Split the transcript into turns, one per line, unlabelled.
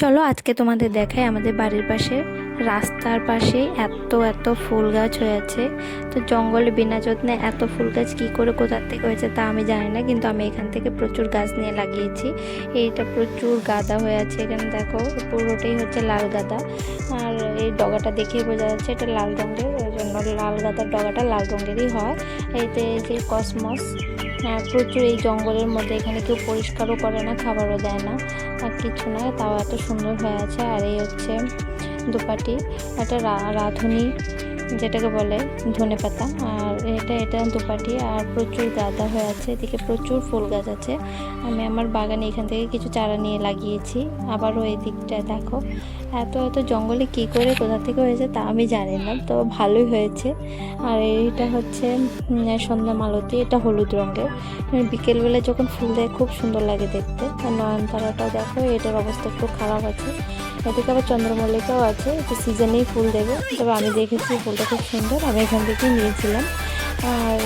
চলো আজকে তোমাদের দেখাই আমাদের বাড়ির পাশে রাস্তার পাশে এত ফুল গাছ হয়েছে। তো জঙ্গলে বিনা যত্নে এত ফুল গাছ কী করে কোথার থেকে হয়েছে তা আমি জানি না, কিন্তু আমি এখান থেকে প্রচুর গাছ নিয়ে লাগিয়েছি। এইটা প্রচুর গাঁদা হয়ে আছে, এখানে দেখো পুরোটাই হচ্ছে লাল গাঁদা। আর এই ডগাটা দেখেই বোঝা যাচ্ছে এটা লাল রঙের, ওই জন্য লাল গাঁদার ডগাটা লাল রঙেরই হয়। এতে এই যে কসমস প্রচুর এই জঙ্গলের মধ্যে, এখানে কেউ পরিষ্কারও করে না, খাবারও দেয় না, আর কিছু না, তাও এত সুন্দর হয়ে আছে। আর এই হচ্ছে দুপাটি, এটা রাঁধুনি যেটাকে বলে ধনেপাতা, আর এটা দুপাটি। আর প্রচুর গাঁদা হয়ে আছে, এদিকে প্রচুর ফুল গাছ আছে। আমি আমার বাগানে এখান থেকে কিছু চারা নিয়ে লাগিয়েছি। আবারও এই দিকটায় দেখো এত জঙ্গলে কি করে কোথা থেকে হয়েছে তা আমি জানি না, তো ভালোই হয়েছে। আর এইটা হচ্ছে সন্ধ্যা মালতী, এটা হলুদ রঙের, বিকেলবেলা যখন ফুল দেয় খুব সুন্দর লাগে দেখতে। আর নয়নতারাটাও দেখো, এটার অবস্থা একটু খারাপ আছে। এদিকে আবার চন্দ্রমল্লিকাও আছে, এটা সিজনেই ফুল দেবে, তবে আমি দেখেছি ফুলটা খুব সুন্দর, আমি এখান থেকেই নিয়েছিলাম। আর